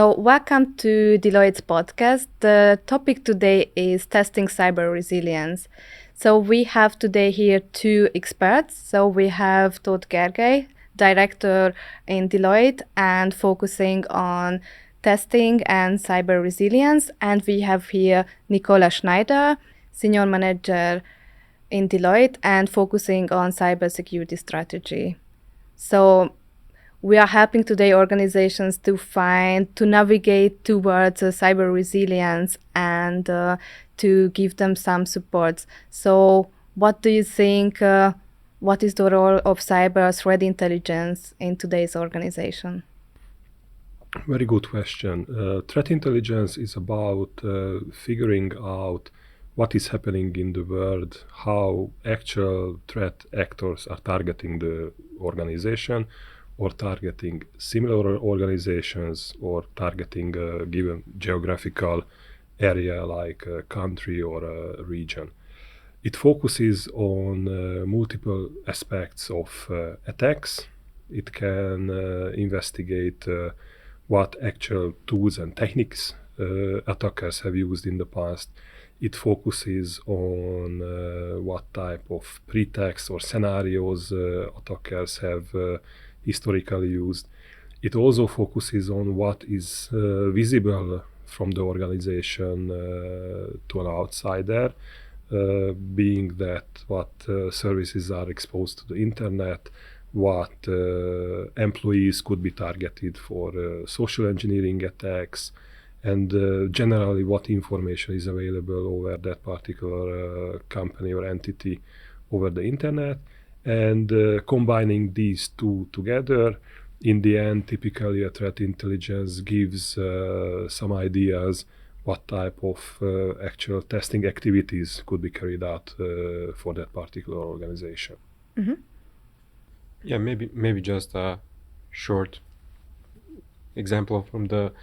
So welcome to Deloitte's podcast. The topic today is testing cyber resilience. So we have today here two experts. So we have Tóth Gergely, director in Deloitte and focusing on testing and cyber resilience. And we have here Nicola Schneider, senior manager in Deloitte and focusing on cybersecurity strategy. So we are helping today organizations to navigate towards cyber resilience and to give them some support. So what do you think, what is the role of cyber threat intelligence in today's organization? Very good question. Threat intelligence is about figuring out what is happening in the world, how actual threat actors are targeting the organization, or targeting similar organizations, or targeting a given geographical area like a country or a region. It focuses on multiple aspects of attacks. It can investigate what actual tools and techniques attackers have used in the past. It focuses on what type of pretext or scenarios attackers have historically used. It also focuses on what is visible from the organization to an outsider, being that what services are exposed to the internet, what employees could be targeted for social engineering attacks, and generally what information is available over that particular company or entity over the internet. And combining these two together, in the end, typically a threat intelligence gives some ideas what type of actual testing activities could be carried out for that particular organization. Mm-hmm. Yeah, maybe just a short example from the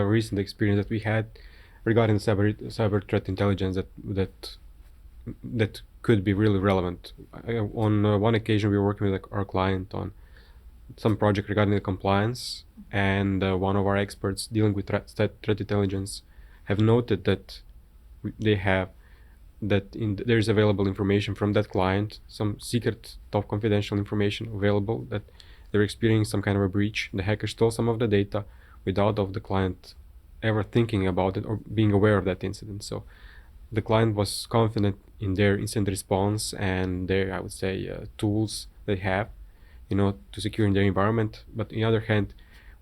recent experience that we had regarding cyber threat intelligence that could be really relevant. On one occasion, we were working with our client on some project regarding the compliance, and one of our experts dealing with threat intelligence have noted that there is available information from that client, some secret top confidential information available, that they're experiencing some kind of a breach. The hacker stole some of the data without of the client ever thinking about it or being aware of that incident. So the client was confident in their incident response and their, I would say, tools they have, to secure their environment. But on the other hand,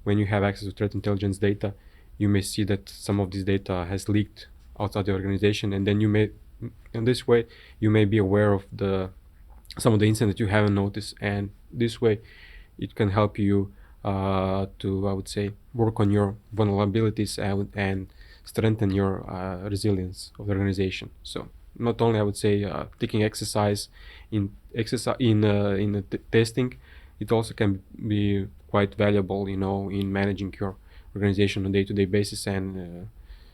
when you have access to threat intelligence data, you may see that some of this data has leaked outside the organization, and then in this way, you may be aware of some of the incidents that you haven't noticed, and this way, it can help you to, I would say, work on your vulnerabilities and strengthen your resilience of the organization. So not only, I would say, taking exercise in testing, it also can be quite valuable, in managing your organization on a day-to-day basis and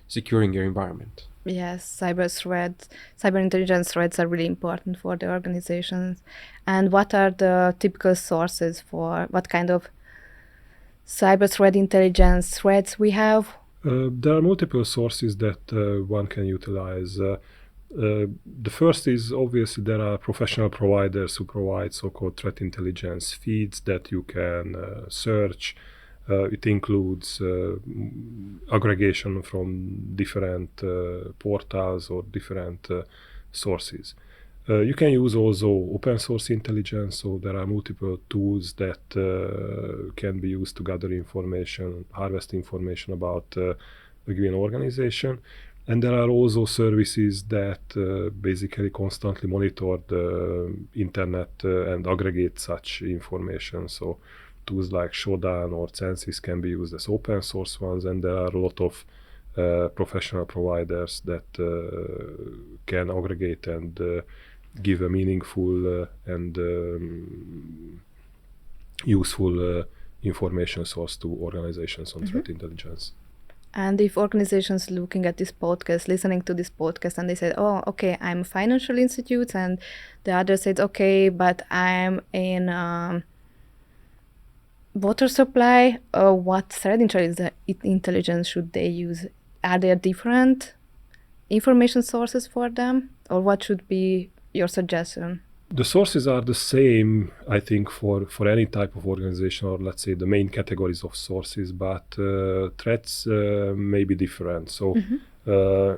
securing your environment. Yes, cyber intelligence threats are really important for the organizations. And what are the typical sources for what kind of cyber threat intelligence threats we have? There are multiple sources that one can utilize. The first is obviously there are professional providers who provide so-called threat intelligence feeds that you can search. It includes aggregation from different portals or different sources. You can use also open source intelligence, so there are multiple tools that can be used to gather information, harvest information about a given organization. And there are also services that basically constantly monitor the internet and aggregate such information. So tools like Shodan or Census can be used as open source ones, and there are a lot of professional providers that can aggregate and give a meaningful and useful information source to organizations on threat intelligence. And if organizations looking at this podcast, listening to this podcast, and they say, oh, okay, I'm a financial institute, and the other says, okay, but I'm in water supply, what threat intelligence should they use? Are there different information sources for them, or what should be your suggestion? The sources are the same, I think, for any type of organization, or let's say the main categories of sources, but threats may be different. So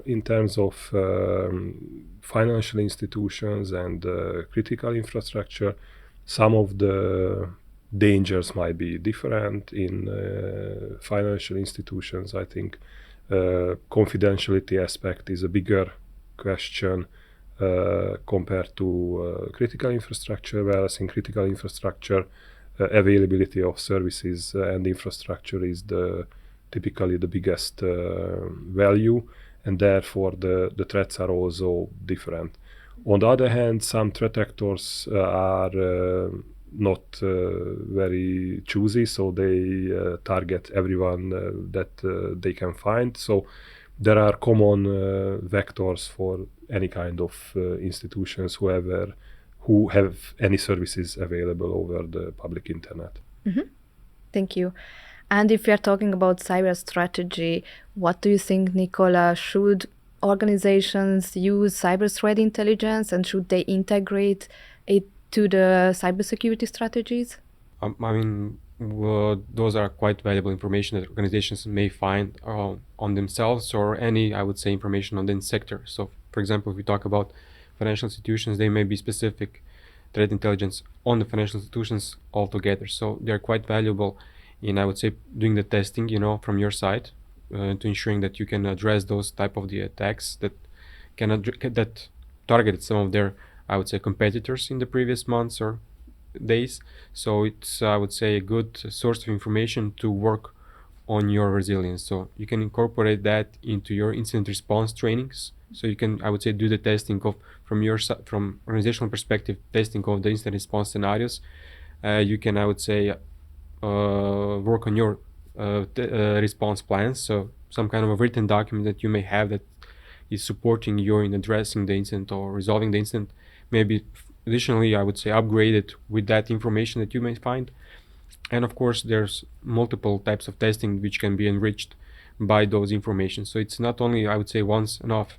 in terms of financial institutions and critical infrastructure, some of the dangers might be different. In financial institutions, I think confidentiality aspect is a bigger question compared to critical infrastructure, whereas in critical infrastructure, availability of services and infrastructure is typically the biggest value, and therefore the threats are also different. On the other hand, some threat actors are not very choosy, so they target everyone that they can find. So there are common vectors for any kind of institutions who have any services available over the public internet. Thank you. And if we are talking about cyber strategy, what do you think, Nicola? Should organizations use cyber threat intelligence, and should they integrate it to the cybersecurity strategies? I mean, those are quite valuable information that organizations may find on themselves, or any, I would say, information on the sector. So, for example, if we talk about financial institutions, they may be specific threat intelligence on the financial institutions altogether. So they're quite valuable in, I would say, doing the testing, from your side, to ensuring that you can address those type of the attacks that that targeted some of their, I would say, competitors in the previous months or days. So it's, I would say, a good source of information to work on your resilience. So you can incorporate that into your incident response trainings. So you can, I would say, do the testing of from organizational perspective, testing of the incident response scenarios. You can, I would say, work on your response plans. So some kind of a written document that you may have that is supporting you in addressing the incident or resolving the incident. Maybe additionally, I would say, upgraded with that information that you may find. And of course, there's multiple types of testing which can be enriched by those information. So it's not only, I would say, once enough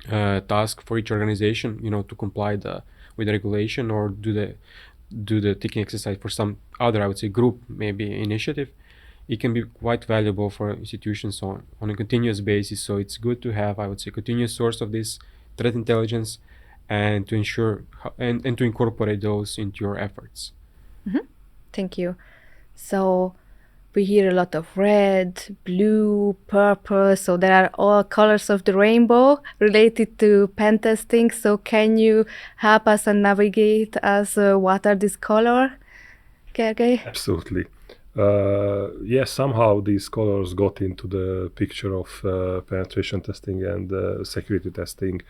task for each organization, to comply with the regulation or do the ticking exercise for some other, I would say, group, maybe initiative. It can be quite valuable for institutions on a continuous basis. So it's good to have, I would say, continuous source of this threat intelligence, and to ensure and to incorporate those into your efforts. Thank you. So we hear a lot of red, blue, purple. So there are all colors of the rainbow related to pen testing. So can you help us and navigate us? What are these colors, Gergely? Absolutely. Yes, somehow these colors got into the picture of penetration testing and security testing.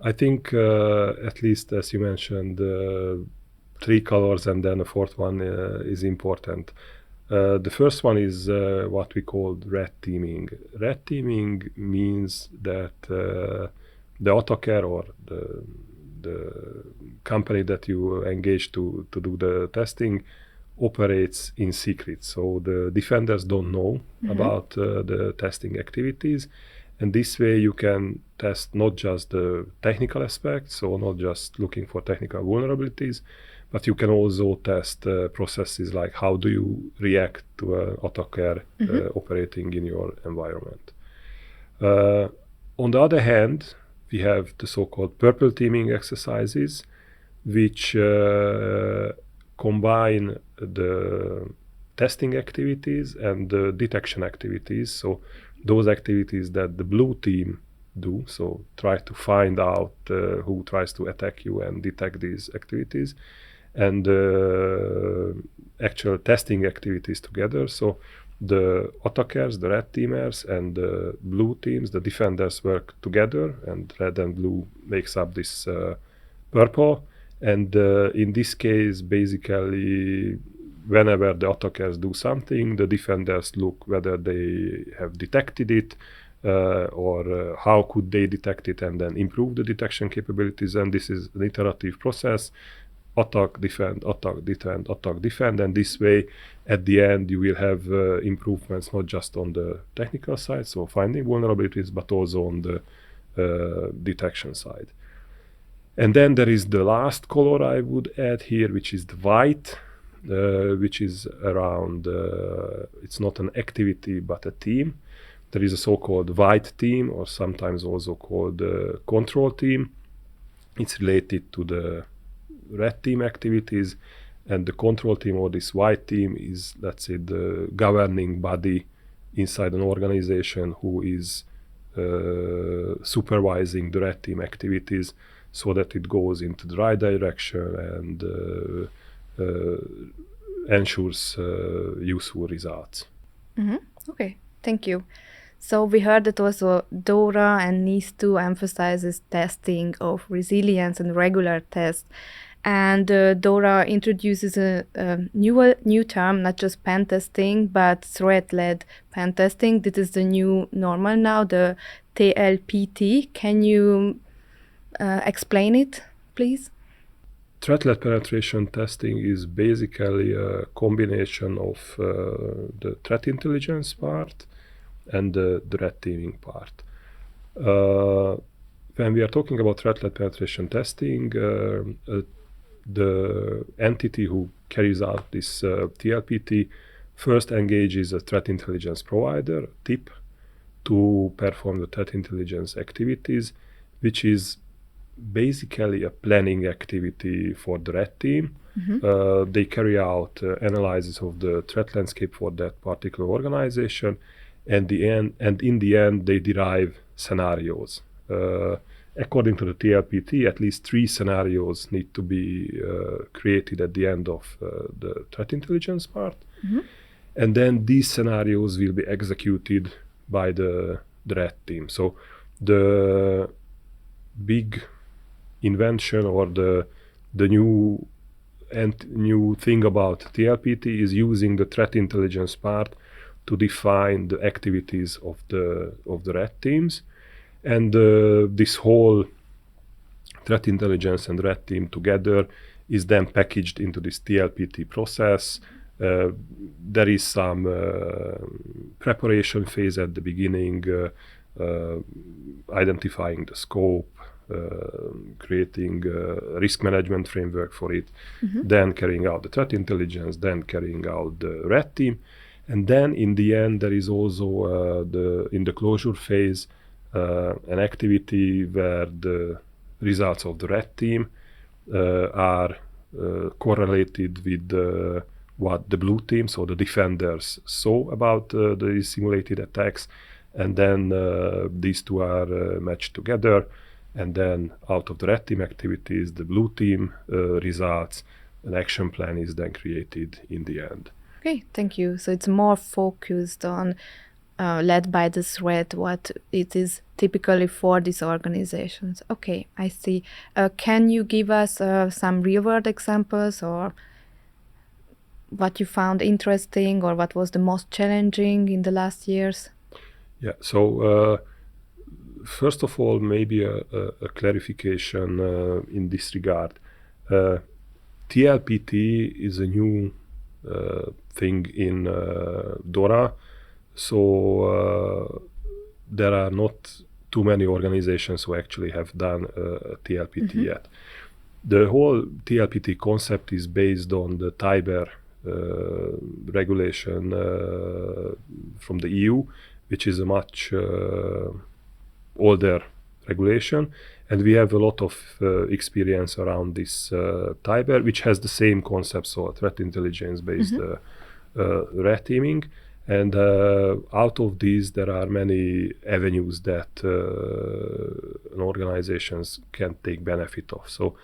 I think, at least as you mentioned, 3 colors, and then a fourth one is important. The first one is what we call red teaming. Red teaming means that the attacker or the company that you engage to do the testing operates in secret. So the defenders don't know about the testing activities. And this way you can test not just the technical aspects, so not just looking for technical vulnerabilities, but you can also test processes like how do you react to an attacker operating in your environment. On the other hand, we have the so-called purple teaming exercises, which combine the testing activities and the detection activities. So those activities that the blue team do, so try to find out who tries to attack you and detect these activities, and actual testing activities together. So the attackers, the red teamers, and the blue teams, the defenders, work together, and red and blue makes up this purple. And in this case, basically, whenever the attackers do something, the defenders look whether they have detected it or how could they detect it and then improve the detection capabilities. And this is an iterative process. attack, defend, and this way, at the end, you will have improvements not just on the technical side, so finding vulnerabilities, but also on the detection side. And then there is the last color I would add here, which is the white, which is around, it's not an activity, but a team. There is a so-called white team, or sometimes also called control team. It's related to the red team activities, and the control team, or this white team, is, let's say, the governing body inside an organization who is supervising the red team activities so that it goes into the right direction and ensures useful results. Okay, thank you. So we heard that also DORA and NIS2 emphasizes testing of resilience and regular tests. And DORA introduces a new term, not just pen testing, but threat-led pen testing. This is the new normal now, the TLPT. Can you explain it, please? Threat-led penetration testing is basically a combination of the threat intelligence part and the red teaming part. When we are talking about threat-led penetration testing, the entity who carries out this TLPT first engages a threat intelligence provider, TIP, to perform the threat intelligence activities, which is basically a planning activity for the red team. They carry out analysis of the threat landscape for that particular organization, and in the end they derive scenarios. According to the TLPT, at least 3 scenarios need to be created at the end of the threat intelligence part. And then these scenarios will be executed by the red team. So the big invention, or the new thing about TLPT, is using the threat intelligence part to define the activities of the red teams. And this whole threat intelligence and red team together is then packaged into this TLPT process. There is some preparation phase at the beginning, identifying the scope, creating a risk management framework for it, then carrying out the threat intelligence, then carrying out the red team. And then in the end, there is also in the closure phase, an activity where the results of the red team are correlated with what the blue team, so the defenders, saw about the simulated attacks, and then these two are matched together, and then out of the red team activities, the blue team results, an action plan is then created in the end. Okay, thank you. So it's more focused on led by the threat, what it is typically for these organizations. Okay, I see. Can you give us some real-world examples, or what you found interesting, or what was the most challenging in the last years? Yeah, so first of all, maybe a clarification in this regard. TLPT is a new thing in DORA. So there are not too many organizations who actually have done TLPT yet. The whole TLPT concept is based on the TIBER regulation from the EU, which is a much older regulation. And we have a lot of experience around this TIBER, which has the same concepts, so threat intelligence-based red teaming. And out of these, there are many avenues that organizations can take benefit of. So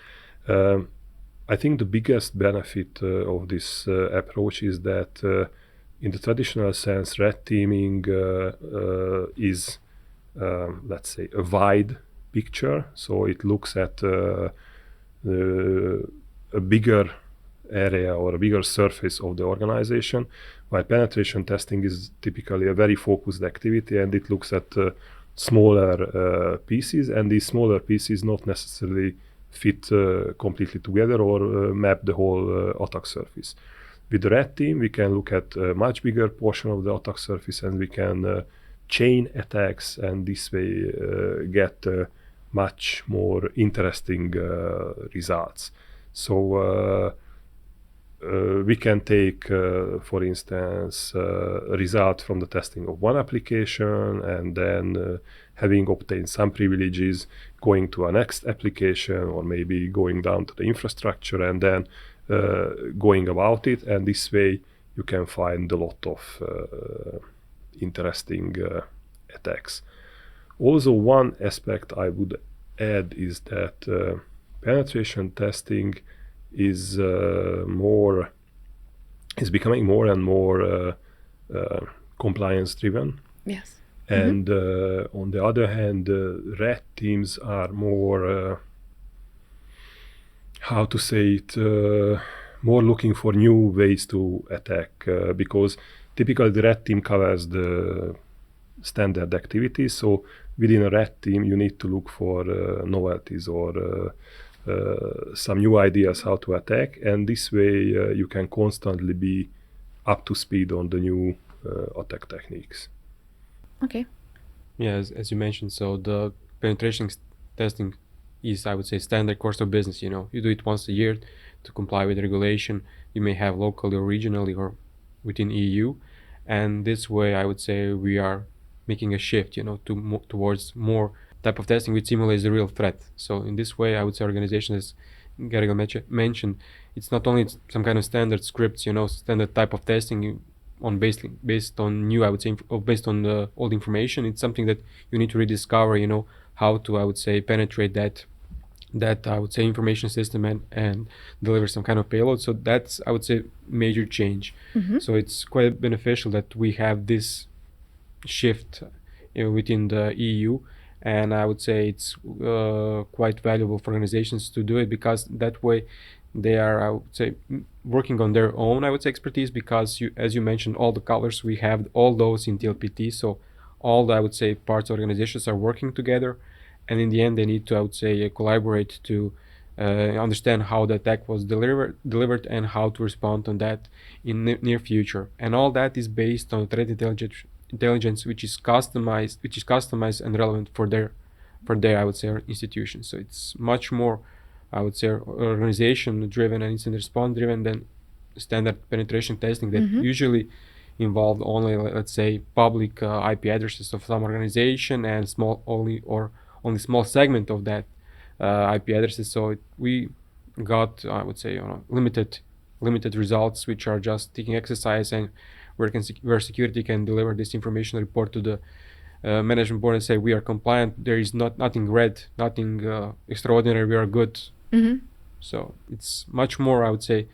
I think the biggest benefit of this approach is that in the traditional sense, red teaming is, let's say, a wide picture. So it looks at a bigger area or a bigger surface of the organization, while penetration testing is typically a very focused activity, and it looks at smaller pieces, and these smaller pieces not necessarily fit completely together or map the whole attack surface. With the red team, we can look at a much bigger portion of the attack surface, and we can chain attacks, and this way get much more interesting results. So we can take, for instance, a result from the testing of one application, and then having obtained some privileges, going to a next application, or maybe going down to the infrastructure, and then going about it. And this way you can find a lot of interesting attacks. Also, one aspect I would add is that penetration testing is becoming more and more compliance driven. Yes. And on the other hand, red teams are more how to say it, more looking for new ways to attack, because typically the red team covers the standard activities. So within a red team, you need to look for novelties or some new ideas how to attack, and this way you can constantly be up to speed on the new attack techniques. Okay. Yeah, as you mentioned, so the penetration testing is, I would say, standard course of business. You know, you do it once a year to comply with regulation. You may have locally or regionally or within EU, and this way, I would say, we are making a shift, you know, towards more type of testing which simulates the real threat. So in this way, I would say organizations, as Gergely mentioned, it's not only some kind of standard scripts, you know, standard type of testing on based on new, I would say, or based on the old information. It's something that you need to rediscover, you know, how to, I would say, penetrate that I would say information system and deliver some kind of payload. So that's, I would say, major change. So it's quite beneficial that we have this shift, you know, within the EU, and I would say it's quite valuable for organizations to do it, because that way they are, I would say, working on their own, I would say, expertise, because as you mentioned, all the colors, we have all those in TLPT. So all the, I would say, parts of organizations are working together, and in the end they need to, I would say, collaborate to understand how the attack was delivered and how to respond on that in near future. And all that is based on threat intelligence which is customized and relevant for their I would say, institution. So it's much more, I would say, organization driven and incident response driven than standard penetration testing that usually involved only, let's say, public IP addresses of some organization and only small segment of that IP addresses. So we got, I would say, limited results, which are just taking exercise, and where security can deliver this information report to the management board and say, we are compliant, there is nothing red, nothing extraordinary, we are good. So it's much more, I would say,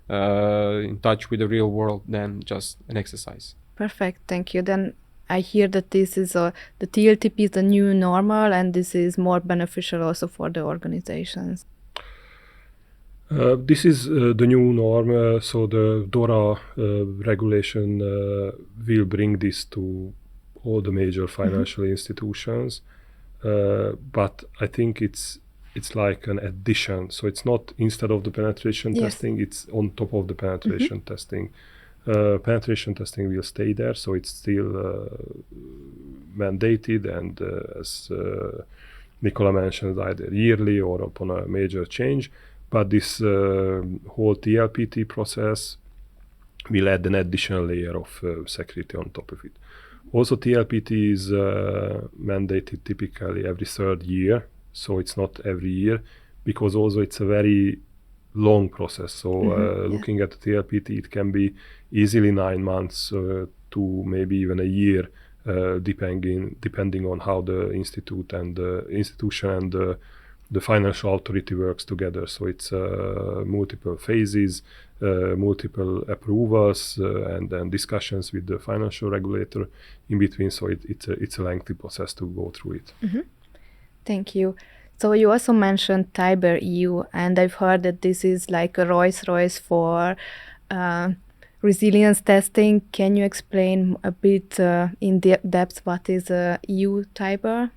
in touch with the real world than just an exercise. Perfect, thank you. Then I hear that this is the TLTP is the new normal, and this is more beneficial also for the organizations. This is the new norm, so the DORA regulation will bring this to all the major financial institutions, but I think it's like an addition. So it's not instead of the penetration testing, it's on top of the penetration testing. Penetration testing will stay there, so it's still mandated, and as Nicola mentioned, either yearly or upon a major change. But this whole TLPT process will add an additional layer of security on top of it. Also, TLPT is mandated typically every third year, so it's not every year, because also it's a very long process. So looking at the TLPT, it can be easily 9 months to maybe even a year, depending on how the institute and the institution and the financial authority works together. So it's multiple phases, multiple approvals, and then discussions with the financial regulator in between. So it's a lengthy process to go through it. Thank you. So you also mentioned TIBER-EU, and I've heard that this is like a Rolls-Royce for resilience testing. Can you explain a bit in depth what is EU TIBER?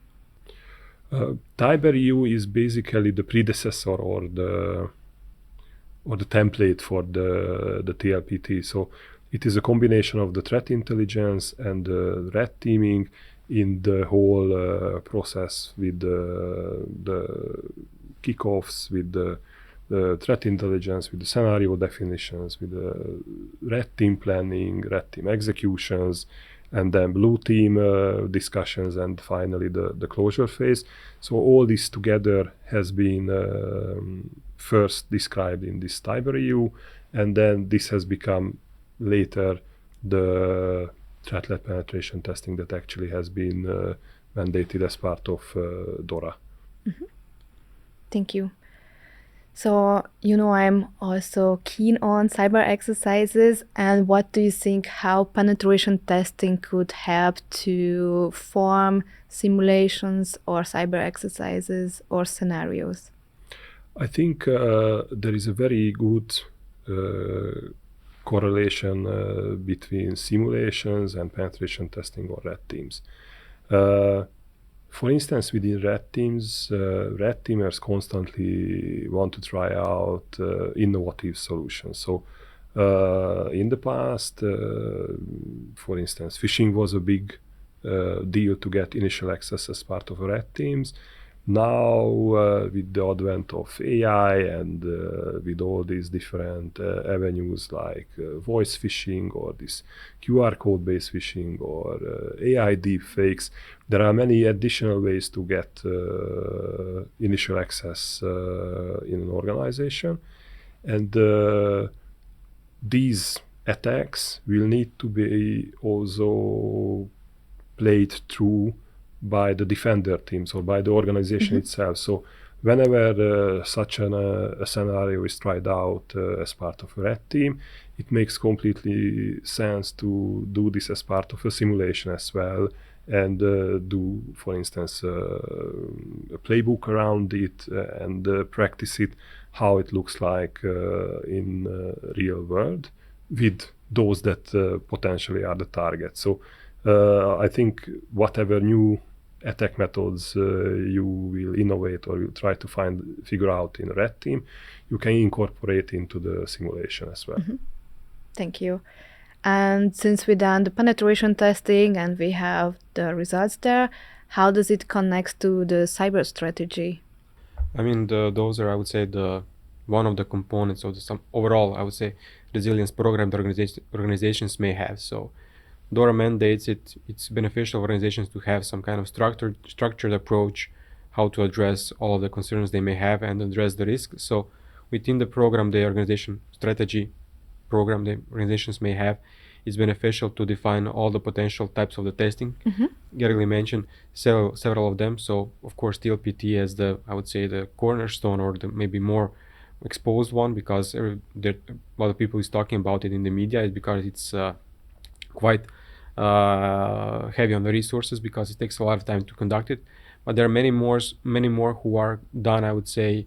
TIBER-EU is basically the predecessor or the template for the TLPT. So it is a combination of the threat intelligence and the red teaming in the whole process with the kickoffs, with the threat intelligence, with the scenario definitions, with the red team planning, red team executions, and then blue team discussions, and finally the closure phase. So all this together has been first described in this TIBER-EU, and then this has become later the threat-led penetration testing that actually has been mandated as part of DORA. Thank you. So, I'm also keen on cyber exercises. And what do you think how penetration testing could help to form simulations or cyber exercises or scenarios? I think there is a very good correlation between simulations and penetration testing or red teams. For instance, within red teams, red teamers constantly want to try out innovative solutions. So in the past, for instance, phishing was a big deal to get initial access as part of red teams. Now, with the advent of AI and with all these different avenues like voice phishing or this QR code-based phishing or AI deepfakes, there are many additional ways to get initial access in an organization. And these attacks will need to be also played through by the defender teams or by the organization itself. So whenever such a scenario is tried out as part of a red team, it makes completely sense to do this as part of a simulation as well, and do, for instance, a playbook around it and practice it, how it looks like in real world with those that potentially are the target. So I think whatever new attack methods you will innovate or will try to figure out in a red team, you can incorporate into the simulation as well. Thank you. And since we done the penetration testing and we have the results there, how does it connect to the cyber strategy? I mean, those are, I would say, one of the components of some overall, I would say, resilience program the organizations may have. So DORA mandates it's beneficial for organizations to have some kind of structured approach how to address all of the concerns they may have and address the risk. So within the program, the organization strategy program the organizations may have, it's beneficial to define all the potential types of the testing. Gary mentioned several of them. So of course TLPT as I would say the cornerstone or the maybe more exposed one, because a lot of people is talking about it in the media, is because it's quite heavy on the resources because it takes a lot of time to conduct it. But there are many more who are done, I would say,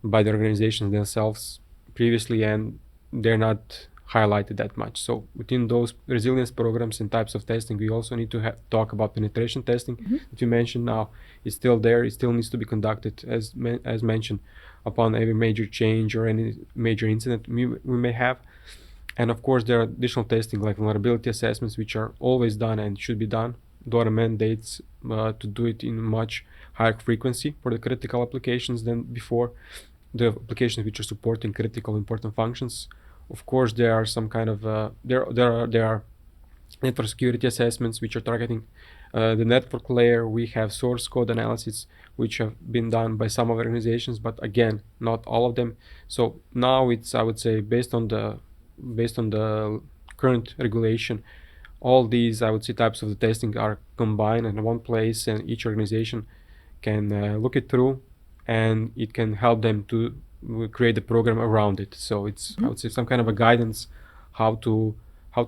by the organizations themselves previously, and they're not highlighted that much. So within those resilience programs and types of testing, we also need to talk about penetration testing that you mentioned. Now it's still there, it still needs to be conducted as mentioned upon every major change or any major incident we may have. And of course there are additional testing like vulnerability assessments, which are always done and should be done. DORA mandates to do it in much higher frequency for the critical applications than before, the applications which are supporting critical important functions. Of course, there are some kind of there are network security assessments which are targeting the network layer. We have source code analysis which have been done by some organizations, but again, not all of them. So now it's, I would say, based on the current regulation, all these, I would say, types of the testing are combined in one place, and each organization can look it through, and it can help them to create a program around it. So it's I would say some kind of a guidance how to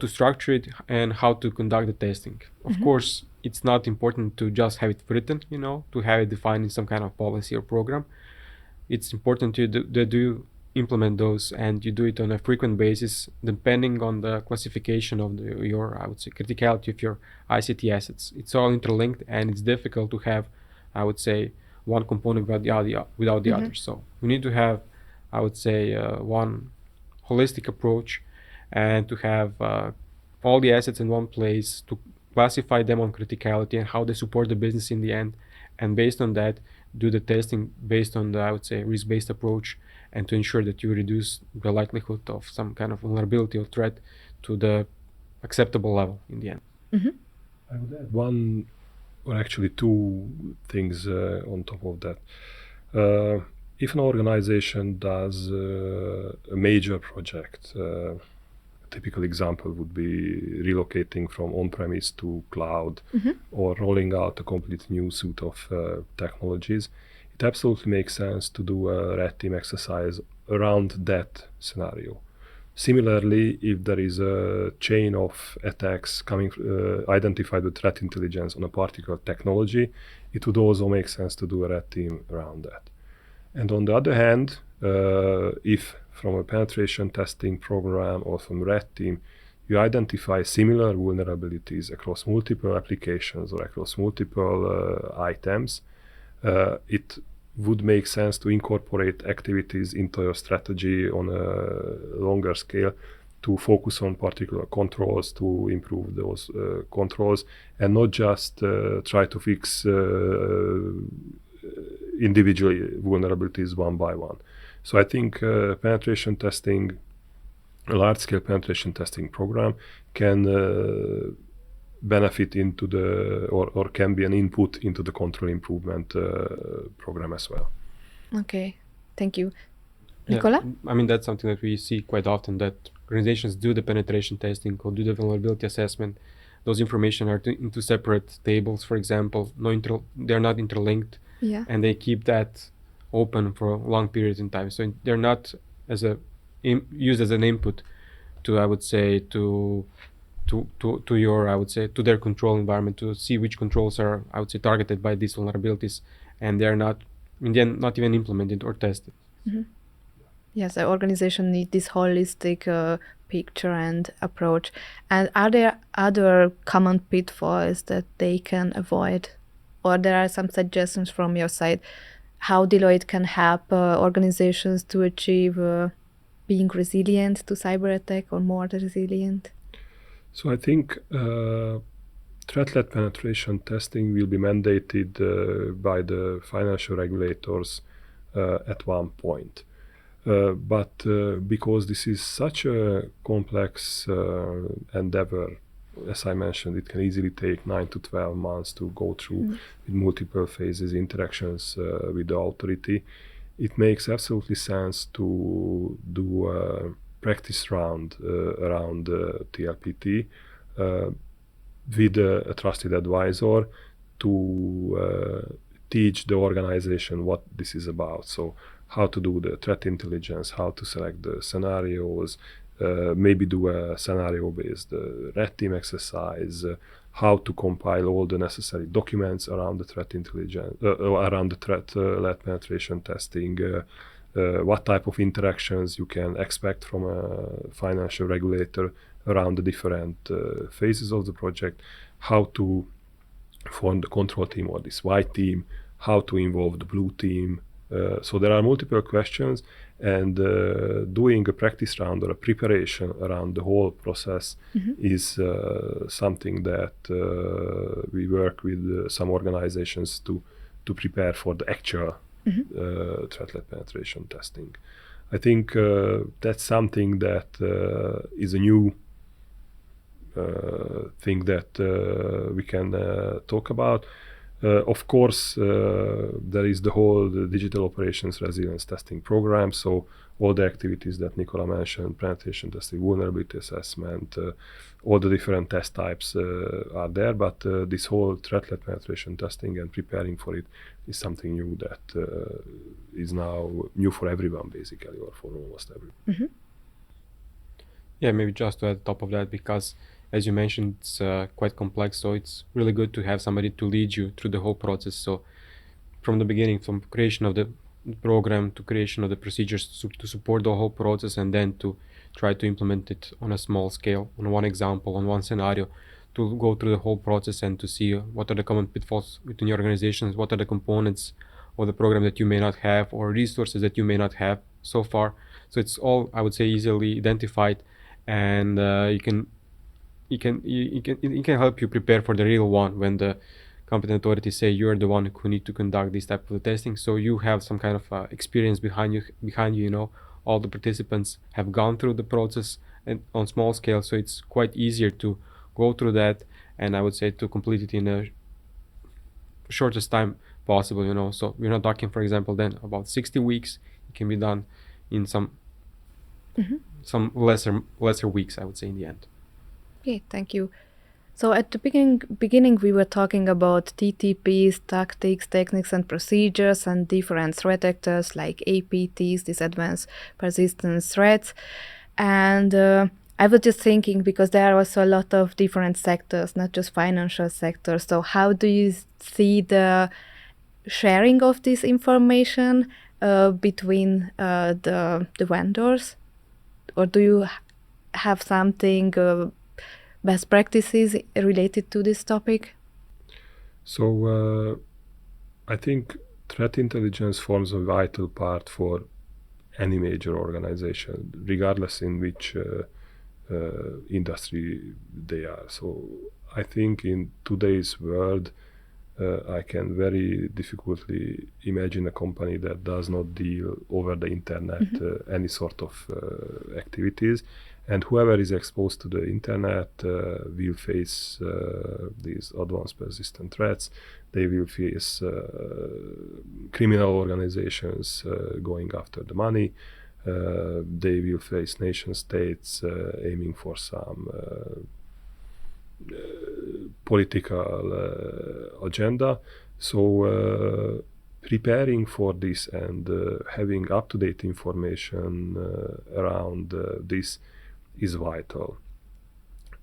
structure it and how to conduct the testing. Of course, it's not important to just have it written, to have it defined in some kind of policy or program. It's important to do implement those, and you do it on a frequent basis depending on the classification of your, I would say, criticality of your ICT assets. It's all interlinked, and it's difficult to have, I would say, one component without the other. So we need to have, I would say, one holistic approach, and to have all the assets in one place, to classify them on criticality and how they support the business in the end, and based on that do the testing based on the, I would say, risk-based approach, and to ensure that you reduce the likelihood of some kind of vulnerability or threat to the acceptable level in the end. I would add one, or actually two things on top of that. If an organization does a major project, a typical example would be relocating from on-premise to cloud, or rolling out a complete new suite of technologies, it absolutely makes sense to do a red team exercise around that scenario. Similarly, if there is a chain of attacks coming identified with threat intelligence on a particular technology, it would also make sense to do a red team around that. And on the other hand, if from a penetration testing program or from red team, you identify similar vulnerabilities across multiple applications or across multiple items, it would make sense to incorporate activities into your strategy on a longer scale, to focus on particular controls, to improve those controls, and not just try to fix individually vulnerabilities one by one. So I think penetration testing, a large-scale penetration testing program, can benefit into the, or can be an input into the control improvement program as well. Okay, thank you. Nicola? I mean, that's something that we see quite often, that organizations do the penetration testing or do the vulnerability assessment. Those information are into separate tables, for example. They're not interlinked, and they keep that open for a long period in time. So they're not used as an input to, I would say, to your, I would say, to their control environment, to see which controls are, I would say, targeted by these vulnerabilities, and they're not, in the end, not even implemented or tested. Yes, the organization needs this holistic picture and approach. And are there other common pitfalls that they can avoid? Or there are some suggestions from your side how Deloitte can help organizations to achieve being resilient to cyber attack, or more resilient? So I think threat-led penetration testing will be mandated by the financial regulators at one point. But because this is such a complex endeavor, as I mentioned, it can easily take 9 to 12 months to go through with multiple phases, interactions with the authority. It makes absolutely sense to do a practice round around TLPT with a trusted advisor to teach the organization what this is about. So how to do the threat intelligence, how to select the scenarios, maybe do a scenario-based red team exercise, how to compile all the necessary documents around the threat intelligence, around the threat-led penetration testing, what type of interactions you can expect from a financial regulator around the different phases of the project, how to form the control team or this white team, how to involve the blue team. So there are multiple questions, and doing a practice round or a preparation around the whole process is something that we work with some organizations to prepare for the actual threat-led penetration testing. I think that's something that is a new thing that we can talk about. Of course, there is the whole digital operations resilience testing program. So all the activities that Nicola mentioned, penetration testing, vulnerability assessment, all the different test types are there. But this whole threat-led penetration testing and preparing for it is something new that is now new for everyone, basically, or for almost everyone. Yeah, maybe just to add top of that, because as you mentioned, it's quite complex, so it's really good to have somebody to lead you through the whole process. So from the beginning, from creation of the program to creation of the procedures to support the whole process, and then to try to implement it on a small scale, on one example, on one scenario, to go through the whole process and to see what are the common pitfalls within your organizations, what are the components or the program that you may not have, or resources that you may not have so far. So it's all, I would say, easily identified, and it can help you prepare for the real one when the competent authorities say you're the one who need to conduct this type of testing. So you have some kind of experience behind you. You know, all the participants have gone through the process and on small scale, so it's quite easier to go through that, and I would say to complete it in a shortest time possible. You know, so we're not talking, for example, then about 60 weeks. It can be done in some lesser weeks, I would say, in the end. Okay, thank you. So at the beginning we were talking about TTPs, tactics, techniques and procedures, and different threat actors like APTs, these advanced persistence threats. And I was just thinking, because there are also a lot of different sectors, not just financial sectors. So how do you see the sharing of this information between the vendors? Or do you have something best practices related to this topic? So I think threat intelligence forms a vital part for any major organization, regardless in which industry they are. So I think in today's world, I can very difficultly imagine a company that does not deal over the internet any sort of activities. And whoever is exposed to the internet will face these advanced persistent threats. They will face criminal organizations going after the money. They will face nation states aiming for some political agenda. So preparing for this and having up-to-date information around this is vital.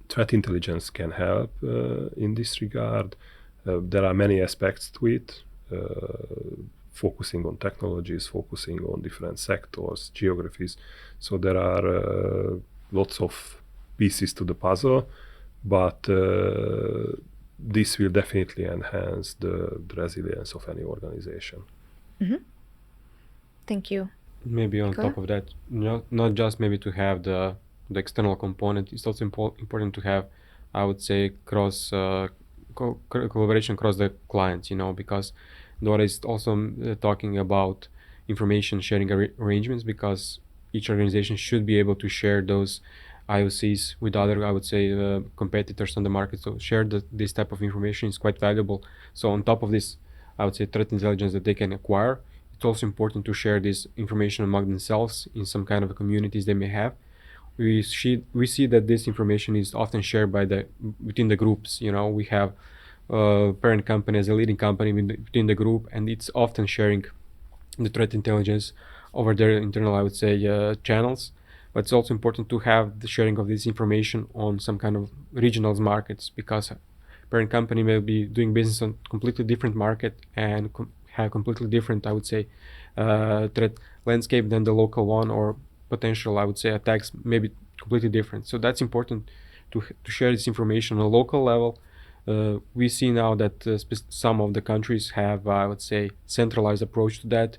Threat intelligence can help in this regard. There are many aspects to it, focusing on technologies, focusing on different sectors, geographies. So there are lots of pieces to the puzzle, but this will definitely enhance the resilience of any organization. Thank you. Maybe on top of that, not just maybe to have the external component, it's also important to have, I would say, collaboration across the clients, because DORA is also talking about information sharing arrangements, because each organization should be able to share those IOCs with other, I would say, competitors on the market. So share this type of information is quite valuable. So on top of this, I would say, threat intelligence that they can acquire, it's also important to share this information among themselves in some kind of communities they may have. We see that this information is often shared within the groups. We have parent company as a leading company within the group, and it's often sharing the threat intelligence over their internal, I would say, channels. But it's also important to have the sharing of this information on some kind of regional markets, because parent company may be doing business on completely different market and have completely different, I would say, threat landscape than the local one, or potential, I would say, attacks may be completely different. So that's important to share this information on a local level. We see now that some of the countries have, I would say, centralized approach to that,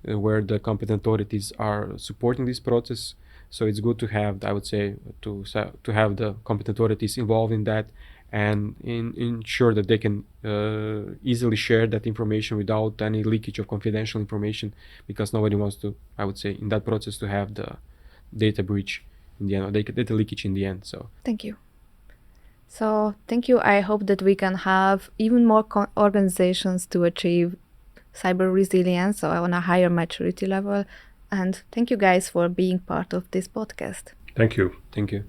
where the competent authorities are supporting this process. So it's good to have, I would say, to have the competent authorities involved in that, and ensure that they can easily share that information without any leakage of confidential information, because nobody wants to, I would say, in that process, to have the data breach in the end, or data leakage in the end. So thank you. So thank you. I hope that we can have even more organizations to achieve cyber resilience, so on a higher maturity level. And thank you guys for being part of this podcast. Thank you. Thank you.